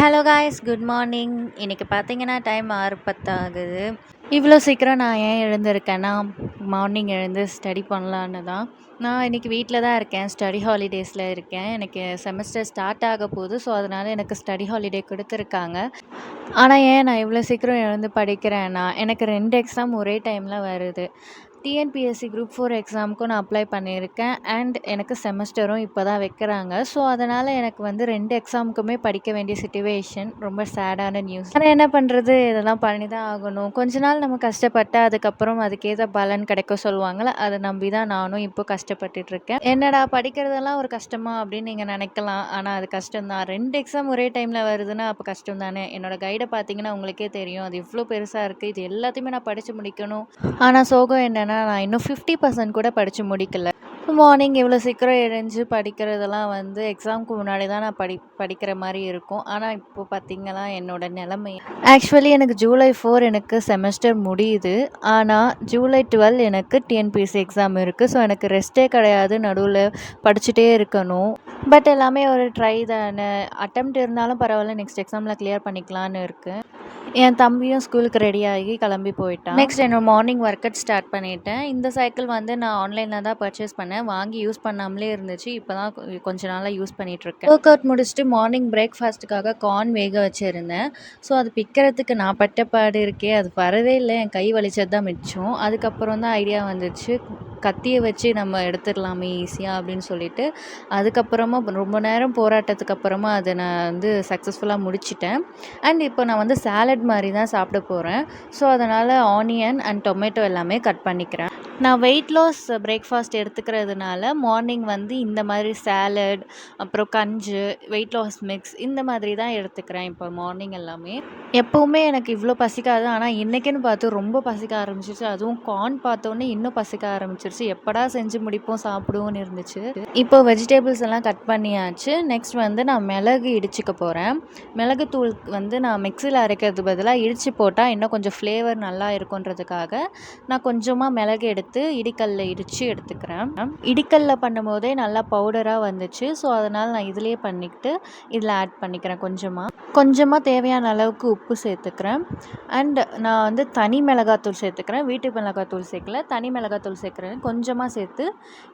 Hello guys, good morning. இன்றைக்கி பார்த்தீங்கன்னா time 6:10 ஆகுது. இவ்வளோ சீக்கிரம் நான் ஏன் எழுந்திருக்கேன்னா, மார்னிங் எழுந்து ஸ்டடி பண்ணலான்னு தான். நான் இன்றைக்கி வீட்டில் தான் இருக்கேன், ஸ்டடி ஹாலிடேஸில் இருக்கேன். எனக்கு செமஸ்டர் ஸ்டார்ட் ஆக போகுது. ஸோ அதனால் எனக்கு ஸ்டடி ஹாலிடே கொடுத்துருக்காங்க. ஆனால் ஏன் நான் இவ்வளோ சீக்கிரம் எழுந்து படிக்கிறேன்னா, எனக்கு 2 எக்ஸாம் ஒரே டைமில் வருது. டிஎன்பிஎஸ்சி குரூப் 4 எக்ஸாமுக்கும் நான் அப்ளை பண்ணியிருக்கேன். அண்ட் எனக்கு செமஸ்டரும் இப்போ தான் வைக்கிறாங்க. ஸோ அதனால் எனக்கு வந்து 2 எக்ஸாமுக்குமே படிக்க வேண்டிய சிச்சுவேஷன். ரொம்ப சேடான நியூஸ். ஆனால் என்ன பண்ணுறது, இதெல்லாம் பண்ணி தான் ஆகணும். கொஞ்ச நாள் நம்ம கஷ்டப்பட்டு அதுக்கப்புறம் அதுக்கேற்ற பலன் கிடைக்க சொல்லுவாங்கள்ல, அதை நம்பி தான் நானும் இப்போ கஷ்டப்பட்டுட்ருக்கேன். என்னடா படிக்கிறதெல்லாம் ஒரு கஷ்டமா அப்படின்னு நீங்கள் நினைக்கலாம். ஆனால் அது கஷ்டம்தான். 2 எக்ஸாம் ஒரே டைமில் வருதுன்னா அப்போ கஷ்டம் தானே. என்னோடய கைடை பார்த்தீங்கன்னா உங்களுக்கே தெரியும், அது இவ்வளோ பெருசாக இருக்குது. இது எல்லாத்தையுமே நான் படித்து முடிக்கணும். ஆனால் சோகம் என்னென்னா, நான் இன்னும் 50% கூட படித்து முடிக்கல. மார்னிங் இவ்வளோ சீக்கிரம் எழுந்து படிக்கிறதெல்லாம் வந்து எக்ஸாமுக்கு முன்னாடி தான் நான் படிக்கிற மாதிரி இருக்கும். ஆனால் இப்போ பார்த்தீங்கன்னா என்னோடய நிலைமை. ஆக்சுவலி எனக்கு ஜூலை 4 எனக்கு செமஸ்டர் முடியுது. ஆனால் ஜூலை 12 எனக்கு டிஎன்பிஎஸ்சி எக்ஸாம் இருக்குது. ஸோ எனக்கு ரெஸ்ட்டே கிடையாது, நடுவில் படிச்சுட்டே இருக்கணும். பட் எல்லாமே ஒரு ட்ரை தானே. அட்டெம்ப்ட் இருந்தாலும் பரவாயில்ல, நெக்ஸ்ட் எக்ஸாமில் கிளியர் பண்ணிக்கலான்னு இருக்குது. என் தம்பியும் ஸ்கூலுக்கு ரெடி ஆகி கிளம்பி போயிட்டான். நெக்ஸ்ட் என்னோட மார்னிங் ஒர்க் அவுட் ஸ்டார்ட் பண்ணிட்டேன். இந்த சைக்கிள் வந்து நான் ஆன்லைனில் தான் பர்ச்சேஸ் பண்ணேன். வாங்கி யூஸ் பண்ணாமலே இருந்துச்சு. இப்போ தான் கொஞ்ச நாளாக யூஸ் பண்ணிகிட்ருக்கேன். ஒர்க் அவுட் முடிச்சுட்டு மார்னிங் பிரேக்ஃபாஸ்ட்டுக்காக கார்ன் வேக வச்சுருந்தேன். ஸோ அது பிக்கிறதுக்கு நான் பட்ட பாடு இருக்கே, அது வரவே இல்லை. என் கை வலிச்சது தான் மிச்சம். அதுக்கப்புறம் தான் ஐடியா வந்துச்சு, கத்தியை வச்சு நம்ம எடுத்துடலாமே ஈஸியாக அப்படின்னு சொல்லிட்டு, அதுக்கப்புறமா ரொம்ப நேரம் போராட்டத்துக்கு அப்புறமா அதை நான் வந்து சக்ஸஸ்ஃபுல்லாக முடிச்சிட்டேன். அண்ட் இப்போ நான் வந்து சாலட் மாதிரி தான் சாப்பிட போகிறேன். ஸோ அதனால் ஆனியன் அண்ட் டொமேட்டோ எல்லாமே கட் பண்ணிக்கிறேன். நான் வெயிட் லாஸ் பிரேக்ஃபாஸ்ட் எடுத்துக்கிறதுனால மார்னிங் வந்து இந்த மாதிரி சாலட், அப்புறம் கஞ்சி, வெயிட் லாஸ் மிக்ஸ் இந்த மாதிரி தான் எடுத்துக்கிறேன் இப்போ மார்னிங் எல்லாமே. எப்போவுமே எனக்கு இவ்வளோ பசிக்காது. ஆனால் இன்றைக்கின்னு பார்த்து ரொம்ப பசிக்க ஆரம்பிச்சிருச்சு. அதுவும் கார்ன் பார்த்தோன்னே இன்னும் பசிக்க ஆரம்பிச்சிருச்சு. எப்படா செஞ்சு முடிப்போம் சாப்பிடுவோன்னு இருந்துச்சு. இப்போ வெஜிடபிள்ஸ் எல்லாம் கட் பண்ணியாச்சு. நெக்ஸ்ட் வந்து நான் மிளகு இடிச்சுக்க போகிறேன். மிளகுத்தூள் வந்து நான் மிக்சியில் அரைக்கிறது பதிலாக இடித்து போட்டால் இன்னும் கொஞ்சம் ஃப்ளேவர் நல்லா இருக்குன்றதுக்காக நான் கொஞ்சமாக மிளகு எடுத்து இடிக்கல்ல இடித்து எடுத்துக்கிறேன். இடிக்கல்ல பண்ணும்போதே நல்லா பவுடராக வந்துச்சு. ஸோ அதனால் நான் இதிலேயே பண்ணிக்கிட்டு இதில் ஆட் பண்ணிக்கிறேன். கொஞ்சமாக தேவையான அளவுக்கு உப்பு சேர்த்துக்கிறேன். அண்ட் நான் வந்து தனி மிளகாத்தூள் சேர்த்துக்கிறேன். வீட்டு மிளகாத்தூள் சேர்க்கல, தனி மிளகாத்தூள் சேர்க்குறேன். கொஞ்சமாக சேர்த்து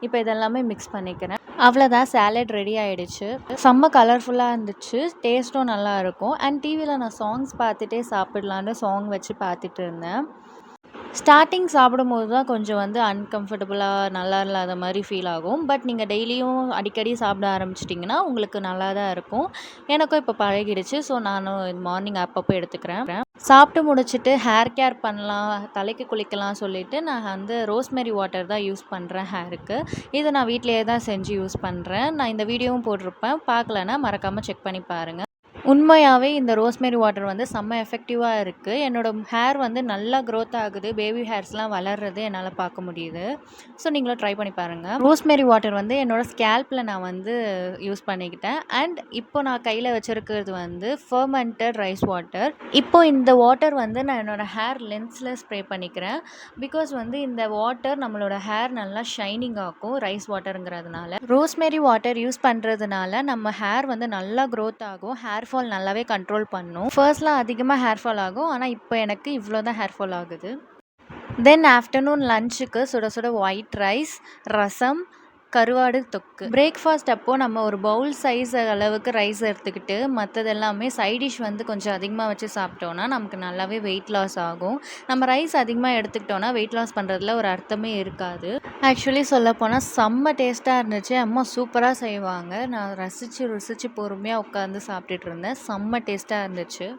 இப்போ இதெல்லாமே மிக்ஸ் பண்ணிக்கிறேன். அவ்வளோதான், சாலட் ரெடி ஆகிடுச்சு. செம்ம கலர்ஃபுல்லாக இருந்துச்சு, டேஸ்ட்டும் நல்லாயிருக்கும். அண்ட் டிவியில் நான் சாங்ஸ் பார்த்துட்டே சாப்பிட்லான்னு சாங் வச்சு பார்த்துட்டு இருந்தேன். ஸ்டார்டிங் சாப்பிடும்போது தான் கொஞ்சம் வந்து அன்கம்ஃபர்டபுளாக நல்லா இல்லாத மாதிரி ஃபீல் ஆகும். பட் நீங்கள் டெய்லியும் அடிக்கடி சாப்பிட ஆரம்பிச்சிட்டிங்கன்னா உங்களுக்கு நல்லா தான் இருக்கும். எனக்கும் இப்போ பழகிடுச்சு. ஸோ நானும் மார்னிங் அப்பப்போ எடுத்துக்கிறேன். சாப்பிட்டு முடிச்சுட்டு ஹேர் கேர் பண்ணலாம், தலைக்கு குளிக்கலாம் சொல்லிவிட்டு நான் வந்து ரோஸ்மெரி வாட்டர் தான் யூஸ் பண்ணுறேன் ஹேருக்கு. இதை நான் வீட்டிலேயே தான் செஞ்சு யூஸ் பண்ணுறேன். நான் இந்த வீடியோவும் போட்டிருப்பேன், பார்க்கலன்னா மறக்காமல் செக் பண்ணி பாருங்கள். உண்மையாகவே இந்த ரோஸ்மெரி வாட்டர் வந்து செம்ம எஃபெக்டிவாக இருக்குது. என்னோடய ஹேர் வந்து நல்லா க்ரோத் ஆகுது. பேபி ஹேர்ஸ்லாம் வளர்றது என்னால் பார்க்க முடியுது. ஸோ நீங்களும் ட்ரை பண்ணி பாருங்கள். ரோஸ்மெரி வாட்டர் வந்து என்னோடய ஸ்கேல்பில் நான் வந்து யூஸ் பண்ணிக்கிட்டேன். அண்ட் இப்போ நான் கையில் வச்சுருக்கிறது வந்து ஃபர்மெண்டட் ரைஸ் வாட்டர். இப்போ இந்த வாட்டர் வந்து நான் என்னோடய ஹேர் லென்ஸில் ஸ்ப்ரே பண்ணிக்கிறேன். பிகாஸ் வந்து இந்த வாட்டர் நம்மளோட ஹேர் நல்லா ஷைனிங் ஆகும் ரைஸ் வாட்டருங்கிறதுனால. ரோஸ்மெரி வாட்டர் யூஸ் பண்ணுறதுனால நம்ம ஹேர் வந்து நல்லா க்ரோத் ஆகும். ஹேர் ஃபால் நல்லாவே கண்ட்ரோல் பண்ணும். ஃபர்ஸ்ட்லாம் அதிகமாக ஹேர் ஃபால் ஆகும். ஆனால் இப்போ எனக்கு இவ்வளோ தான் ஹேர் ஃபால் ஆகுது. தென் ஆஃப்டர்நூன் லஞ்சுக்கு சுட சுட ஒயிட் ரைஸ், ரசம், கருவாடு தொக்கு. பிரேக்ஃபாஸ்ட் அப்போது நம்ம ஒரு பவுல் சைஸ் அளவுக்கு ரைஸ் எடுத்துக்கிட்டு மற்றது எல்லாமே சைட் டிஷ் வந்து கொஞ்சம் அதிகமாக வச்சு சாப்பிட்டோன்னா நமக்கு நல்லாவே வெயிட் லாஸ் ஆகும். நம்ம ரைஸ் அதிகமாக எடுத்துக்கிட்டோன்னா வெயிட் லாஸ் பண்ணுறதுல ஒரு அர்த்தமே இருக்காது. ஆக்சுவலி சொல்லப்போனால் செம்ம டேஸ்ட்டாக இருந்துச்சு. அம்மா சூப்பராக செய்வாங்க. நான் ருசித்து பொறுமையாக உட்காந்து சாப்பிட்டுட்டு இருந்தேன். செம்ம டேஸ்ட்டாக இருந்துச்சு.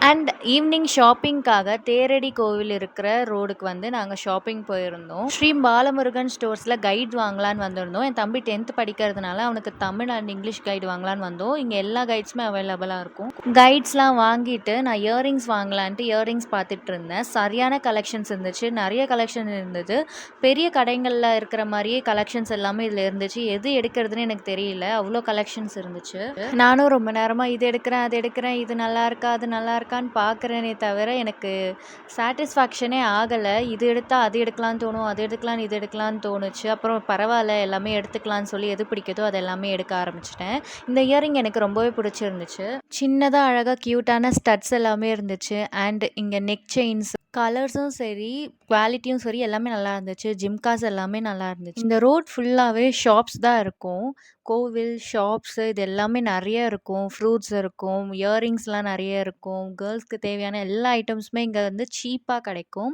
அண்ட் ஈவினிங் ஷாப்பிங்காக தேரடி கோவில் இருக்கிற ரோடுக்கு வந்து நாங்கள் ஷாப்பிங் போயிருந்தோம். ஸ்ரீ பாலமுருகன் ஸ்டோர்ஸில் கைட் வாங்கலான்னு வந்திருந்தோம். என் தம்பி 10th படிக்கிறதுனால அவனுக்கு தமிழ் அண்ட் இங்கிலீஷ் கைடு வாங்கலான்னு வந்தோம். இங்கே எல்லா கைட்ஸுமே அவைலபிளாக இருக்கும். கைட்ஸ்லாம் வாங்கிட்டு நான் இயரிங்ஸ் வாங்கலான்ட்டு இயரிங்ஸ் பார்த்துட்டு இருந்தேன். சரியான கலெக்ஷன்ஸ் இருந்துச்சு, நிறைய கலெக்ஷன் இருந்தது. பெரிய கடைகளில் இருக்கிற மாதிரியே கலெக்ஷன்ஸ் எல்லாமே இதில் இருந்துச்சு. எது எடுக்கிறதுன்னு எனக்கு தெரியல, அவ்வளோ கலெக்ஷன்ஸ் இருந்துச்சு. நானும் ரொம்ப நேரமாக இது எடுக்கிறேன் அது எடுக்கிறேன், இது நல்லா இருக்கா அது நல்லா இருக்கான்னு பார்க்க பார்க்குறேனே தவிர எனக்கு சாட்டிஸ்ஃபேக்ஷனே ஆகலை. இது எடுத்தா அது எடுக்கலான்னு தோணும், அது எடுக்கலான்னு இது எடுக்கலான்னு தோணுச்சு. அப்புறம் பரவாயில்ல எல்லாமே எடுத்துக்கலான்னு சொல்லி எது பிடிக்குதோ அது எல்லாமே எடுக்க ஆரம்பிச்சிட்டேன். இந்த இயரிங் எனக்கு ரொம்பவே பிடிச்சிருந்துச்சு. சின்னதா அழகா க்யூட்டான ஸ்டட்ஸ் எல்லாமே இருந்துச்சு. அண்ட் இங்கே நெக் செயின்ஸ் கலர்ஸும் சரி, குவாலிட்டியும் சரி எல்லாமே நல்லா இருந்துச்சு. ஜிம்காஸ் எல்லாமே நல்லா இருந்துச்சு. இந்த ரோட் ஃபுல்லாவே ஷாப்ஸ் தான் இருக்கும். கோவில், ஷாப்ஸு இது எல்லாமே நெறைய இருக்கும். ஃப்ரூட்ஸ் இருக்கும், இயரிங்ஸ்லாம் நெறைய இருக்கும். கேர்ள்ஸ்க்கு தேவையான எல்லா ஐட்டம்ஸுமே இங்க வந்து சீப்பா கிடைக்கும்.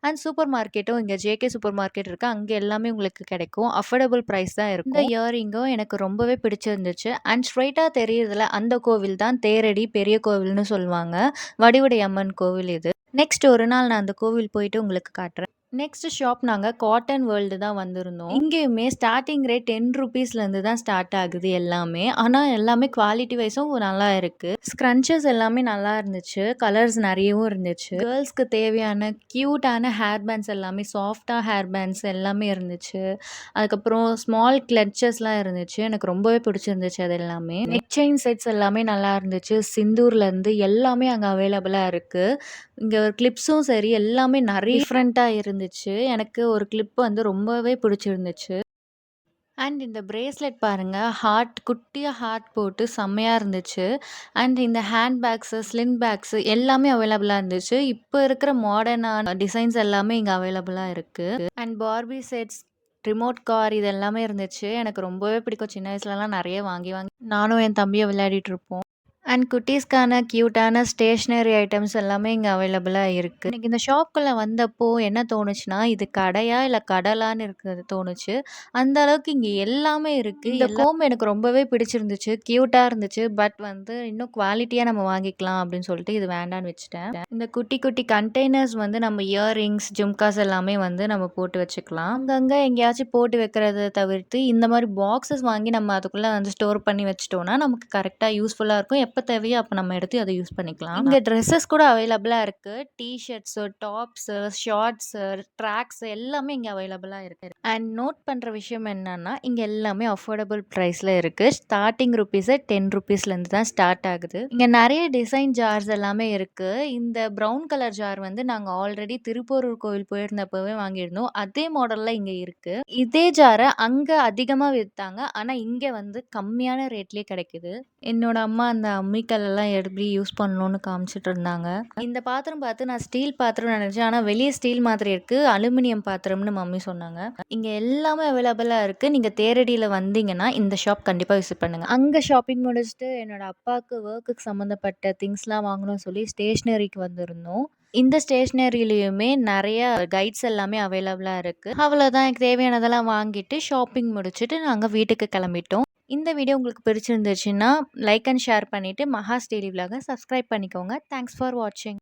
அண்ட் சூப்பர் மார்க்கெட்டும் இங்க ஜேகே சூப்பர் மார்க்கெட் இருக்கு. அங்க எல்லாமே உங்களுக்கு கிடைக்கும். அஃபோர்டபுள் பிரைஸ் தான் இருக்கும். இந்த இயரிங்கும் எனக்கு ரொம்பவே பிடிச்சிருந்துச்சு. அண்ட் ஸ்ட்ரெய்ட்டா தெரியுதுல அந்த கோவில் தான் தேரடி பெரிய கோவில்னு சொல்லுவாங்க. வடிவுடை அம்மன் கோவில் இது. நெக்ஸ்ட் ஒரு நாள் நான் அந்த கோவில் போயிட்டு உங்களுக்கு காட்டுறேன். நெக்ஸ்ட் ஷாப் நாங்க காட்டன் வேர்ல்டு தான் வந்திருந்தோம். இங்கேயுமே ஸ்டார்ட்டிங் ரேட் ₹10 தான் ஸ்டார்ட் ஆகுது எல்லாமே. ஆனா எல்லாமே குவாலிட்டி வைஸும் நல்லா இருக்கு. ஸ்க்ரன்ச்சஸ் எல்லாமே நல்லா இருந்துச்சு. கலர்ஸ் நிறையவும் இருந்துச்சு. கேர்ள்ஸ்க்கு தேவையான கியூட்டான ஹேர் பேண்ட்ஸ் எல்லாமே சாஃப்டா ஹேர் பேண்ட்ஸ் எல்லாமே இருந்துச்சு. அதுக்கப்புறம் ஸ்மால் கிளட்சஸ்லாம் இருந்துச்சு. எனக்கு ரொம்பவே பிடிச்சிருந்துச்சு அது எல்லாமே. நெக் செயின் செட்ஸ் எல்லாமே நல்லா இருந்துச்சு. சிந்தூர்லேருந்து எல்லாமே அங்கே அவைலபிளாக இருக்கு. இங்கே கிளிப்ஸும் சரி எல்லாமே நிறைய டிஃப்ரெண்ட்டாக இருந்துச்சு. எனக்கு ஒரு கிளிப் வந்து ரொம்பவே பிடிச்சிருந்துச்சு. அண்ட் இந்த பிரேஸ்லெட் பாருங்க. ஹார்ட் குட்டியா ஹார்ட் போட்டு செம்மையா இருந்துச்சு. அண்ட் இந்த ஹேண்ட் பேக்ஸு, ஸ்லிங் பேக்ஸு எல்லாமே அவைலபிளா இருந்துச்சு. இப்போ இருக்கிற மாடர்னான டிசைன்ஸ் எல்லாமே இங்க அவைலபிளா இருக்கு. And Barbie sets, remote car இது எல்லாமே இருந்துச்சு. எனக்கு ரொம்பவே பிடிக்கும். சின்ன வயசுலலாம் நெறைய வாங்கி வாங்கி நானும் என் தம்பியும் விளையாடிட்டு இருப்போம். அண்ட் குட்டீஸ்க்கான கியூட்டான ஸ்டேஷ்னரி ஐட்டம்ஸ் எல்லாமே இங்கே அவைலபிளாக இருக்குது. எனக்கு இந்த ஷாப்குள்ளே வந்தப்போ என்ன தோணுச்சுன்னா, இது கடையா இல்லை கடலான்னு இருக்கிறது தோணுச்சு. அந்த அளவுக்கு இங்கே எல்லாமே இருக்குது. இந்த கோம் எனக்கு ரொம்பவே பிடிச்சிருந்துச்சு, க்யூட்டாக இருந்துச்சு. பட் வந்து இன்னும் குவாலிட்டியாக நம்ம வாங்கிக்கலாம் அப்படின்னு சொல்லிட்டு இது வேண்டான்னு வச்சுட்டேன். இந்த குட்டி குட்டி கண்டெய்னர்ஸ் வந்து நம்ம இயரிங்ஸ், ஜும்காஸ் எல்லாமே வந்து நம்ம போட்டு வச்சுக்கலாம். அங்கங்கே எங்கேயாச்சும் போட்டு வைக்கிறத தவிர்த்து இந்த மாதிரி பாக்ஸஸ் வாங்கி நம்ம அதுக்குள்ளே வந்து ஸ்டோர் பண்ணி வச்சிட்டோம்னா நமக்கு கரெக்டாக யூஸ்ஃபுல்லாக இருக்கும். எப்போ தேவையோ அப்போ நம்ம எடுத்து அதை யூஸ் பண்ணிக்கலாம். இங்கே ட்ரெஸ்ஸஸ் கூட அவைலபிளாக இருக்குது. டிஷர்ட்ஸு, டாப்ஸு, ஷார்ட்ஸு, ட்ராக்ஸ் எல்லாமே இங்கே அவைலபிளாக இருக்குது. அண்ட் நோட் பண்ணுற விஷயம் என்னன்னா, இங்கே எல்லாமே அஃபோர்டபுள் ப்ரைஸில் இருக்குது. ஸ்டார்டிங் ருப்பீஸே ₹10 தான் ஸ்டார்ட் ஆகுது. இங்கே நிறைய டிசைன் ஜார்ஸ் எல்லாமே இருக்குது. இந்த ப்ரௌன் கலர் ஜார் வந்து நாங்கள் ஆல்ரெடி திருப்போரூர் கோவில் போயிருந்தப்பவே வாங்கியிருந்தோம். அதே மாடலில் இங்கே இருக்குது. இதே ஜாரை அங்கே அதிகமாக விற்றாங்க. ஆனால் இங்கே வந்து கம்மியான ரேட்லேயே கிடைக்குது. என்னோட அம்மா அந்த அம்மிக்கல்லெல்லாம் எப்படி யூஸ் பண்ணணும்னு காமிச்சிட்டு இருந்தாங்க. இந்த பாத்திரம் பார்த்து நான் ஸ்டீல் பாத்திரம் நினச்சேன். ஆனால் வெளியே ஸ்டீல் மாதிரி இருக்குது. அலுமினியம் பாத்திரம்னு மம்மி சொன்னாங்க. இங்கே எல்லாமே அவைலபிளாக இருக்குது. நீங்கள் தேரடியில் வந்தீங்கன்னா இந்த ஷாப் கண்டிப்பாக விசிட் பண்ணுங்கள். அங்கே ஷாப்பிங் முடிச்சுட்டு என்னோட அப்பாவுக்கு ஒர்க்குக்கு சம்மந்தப்பட்ட திங்ஸ்லாம் வாங்கணும்னு சொல்லி ஸ்டேஷ்னரிக்கு வந்திருந்தோம். இந்த ஸ்டேஷ்னரியிலையுமே நிறைய கைட்ஸ் எல்லாமே அவைலபிளாக இருக்குது. அவ்வளோதான், எனக்கு தேவையானதெல்லாம் வாங்கிட்டு ஷாப்பிங் முடிச்சுட்டு நாங்கள் வீட்டுக்கு கிளம்பிட்டோம். இந்த வீடியோ உங்களுக்கு பிடிச்சிருந்துச்சுன்னா லைக் அண்ட் ஷேர் பண்ணிவிட்டு மஹாஸ் டெய்லி விலாகை சப்ஸ்கிரைப் பண்ணிக்கோங்க. தேங்க்ஸ் ஃபார் வாட்சிங்.